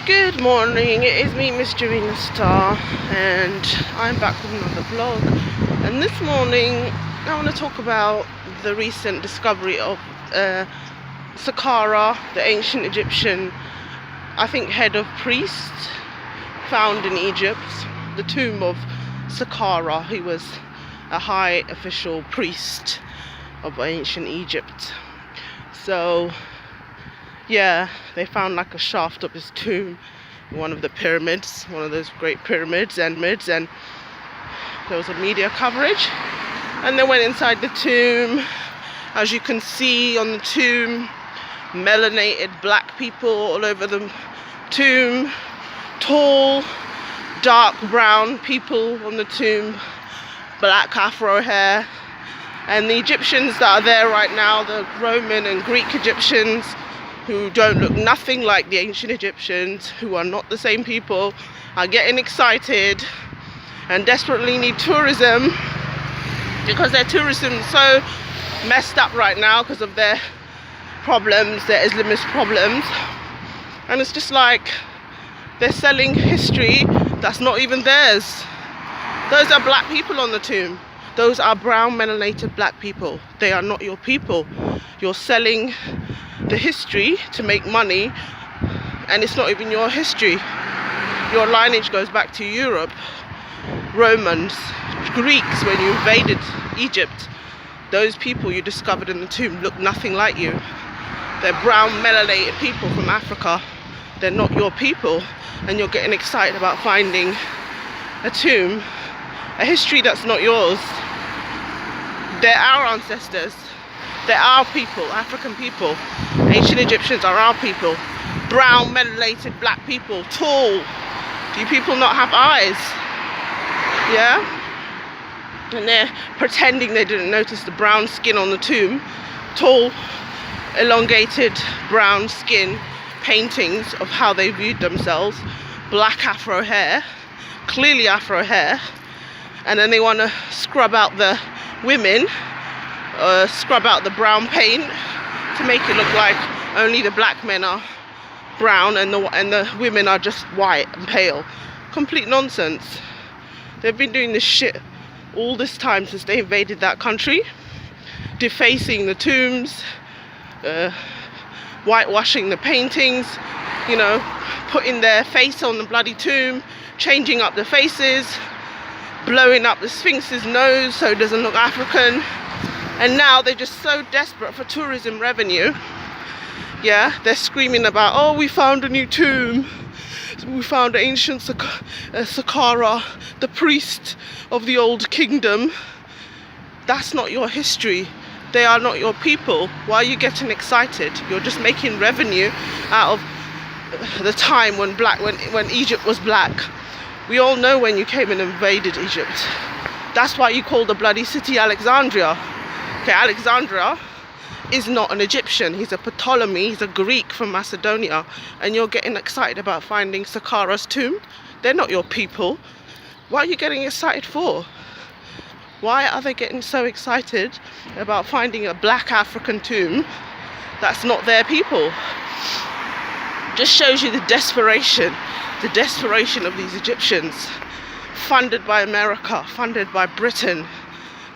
Good morning, it is me, Miss Jarina Star, and I'm back with another vlog. And this morning I want to talk about the recent discovery of Saqqara, the ancient Egyptian, I think, head of priests found in Egypt. The tomb of Saqqara. He was a high official priest of ancient Egypt. So yeah, they found like a shaft of his tomb in one of the pyramids, one of those great pyramids and mids, and there was a media coverage. And they went inside the tomb. As you can see on the tomb, melanated black people all over the tomb, tall, dark brown people on the tomb, black afro hair. And the Egyptians that are there right now, the Roman and Greek Egyptians, who don't look nothing like the ancient Egyptians, who are not the same people, are getting excited and desperately need tourism, because their tourism is so messed up right now because of their problems, their Islamist problems. And it's just like they're selling history that's not even theirs. Those are black people on the tomb. Those are brown melanated black people. They are not your people. You're selling the history to make money, and it's not even your history. Your lineage goes back to Europe, Romans, Greeks. When you invaded Egypt, those people you discovered in the tomb look nothing like you. They're brown melanated people from Africa. They're not your people, and you're getting excited about finding a tomb, a history that's not yours. They're our ancestors. They're our people, African people. Ancient Egyptians are our people. Brown, melanated, black people, tall. Do you people not have eyes? Yeah? And they're pretending they didn't notice the brown skin on the tomb. Tall, elongated brown skin, paintings of how they viewed themselves. Black afro hair, clearly afro hair. And then they want to scrub out the women, scrub out the brown paint to make it look like only the black men are brown and the women are just white and pale. Complete nonsense. They've been doing this shit all this time since they invaded that country, defacing the tombs, whitewashing the paintings, you know, putting their face on the bloody tomb, changing up the faces, blowing up the Sphinx's nose so it doesn't look African. And now they're just so desperate for tourism revenue. Yeah, they're screaming about, oh, we found a new tomb. We found ancient Saqqara, the priest of the old kingdom. That's not your history. They are not your people. Why are you getting excited? You're just making revenue out of the time when Egypt was black. We all know when you came and invaded Egypt. That's why you call the bloody city Alexandria. Okay, Alexandria is not an Egyptian. He's a Ptolemy, he's a Greek from Macedonia. And you're getting excited about finding Saqqara's tomb? They're not your people. What are you getting excited for? Why are they getting so excited about finding a black African tomb that's not their people? Just shows you the desperation of these Egyptians, funded by America, funded by Britain,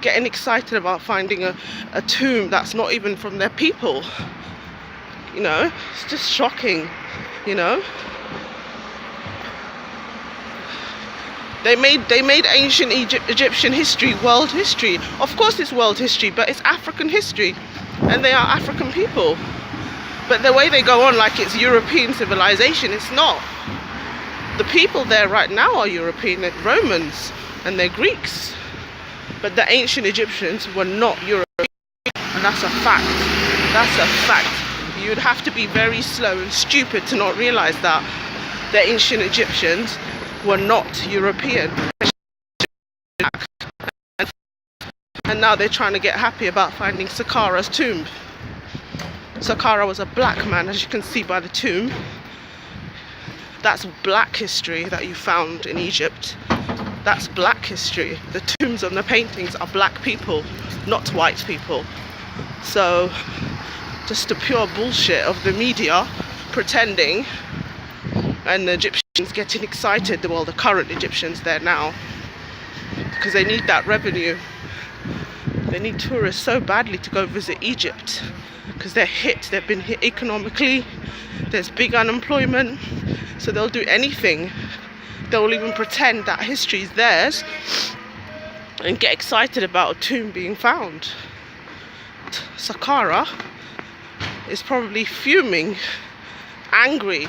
getting excited about finding a tomb that's not even from their people. You know, it's just shocking, you know. They made ancient Egyptian history world history. Of course it's world history, but it's African history, and they are African people. But the way they go on like it's European civilization, it's not. The people there right now are European, they're Romans and they're Greeks. But the ancient Egyptians were not European, and that's a fact. That's a fact. You'd have to be very slow and stupid to not realize that the ancient Egyptians were not European. And now they're trying to get happy about finding Saqqara's tomb. Saqqara was a black man, as you can see by the tomb. That's black history that you found in Egypt. That's black history. The tombs and the paintings are black people, not white people. So just the pure bullshit of the media pretending and the Egyptians getting excited, well, the current Egyptians there now, because they need that revenue. They need tourists so badly to go visit Egypt, because they've been hit economically. There's big unemployment, so they'll do anything. They'll even pretend that history is theirs and get excited about a tomb being found. Saqqara is probably fuming, angry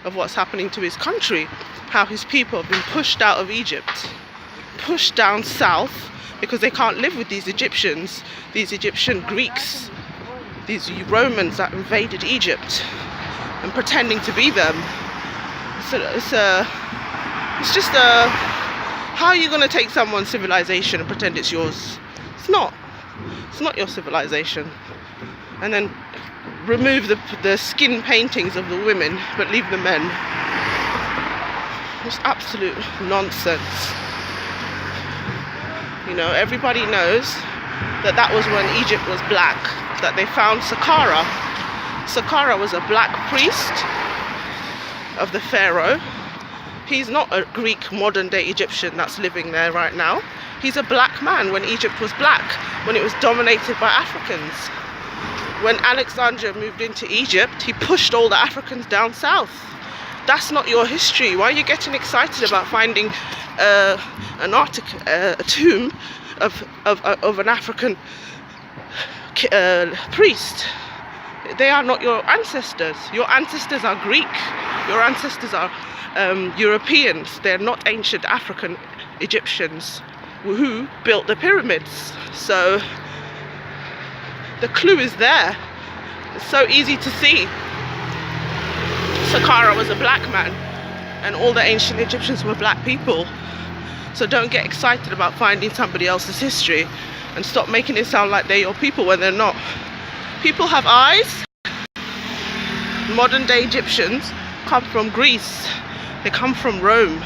of what's happening to his country, how his people have been pushed out of Egypt, pushed down south, because they can't live with these Egyptians, these Egyptian Greeks, these Romans that invaded Egypt and pretending to be them. So it's just how are you going to take someone's civilization and pretend it's yours? It's not your civilization. And then remove the skin paintings of the women but leave the men. Just absolute nonsense. You know, everybody knows that was when Egypt was black, that they found Saqqara. Saqqara was a black priest of the pharaoh. He's not a Greek modern day Egyptian that's living there right now. He's a black man when Egypt was black, when it was dominated by Africans. When Alexander moved into Egypt, he pushed all the Africans down south. That's not your history. Why are you getting excited about finding a tomb of an African priest? They are not your ancestors. Your ancestors are Greek. Your ancestors are Europeans. They're not ancient African Egyptians who built the pyramids. So the clue is there. It's so easy to see. Saqqara was a black man, and all the ancient Egyptians were black people. So don't get excited about finding somebody else's history, and stop making it sound like they're your people when they're not. People have eyes. Modern day Egyptians come from Greece. They come from Rome.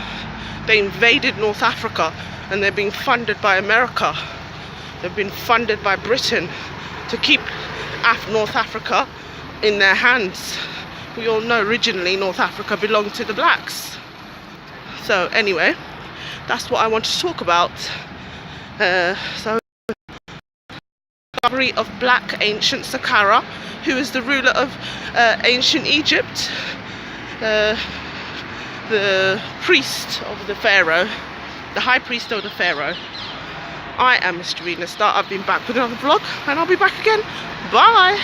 They invaded North Africa, and they're being funded by America. They've been funded by Britain to keep North Africa in their hands. We all know originally North Africa belonged to the blacks. So anyway, that's what I want to talk about. So discovery of black ancient Saqqara, who is the ruler of ancient Egypt, the priest of the pharaoh, the high priest of the pharaoh. I am Mr. Rena Star. I've been back with another vlog, and I'll be back again. Bye.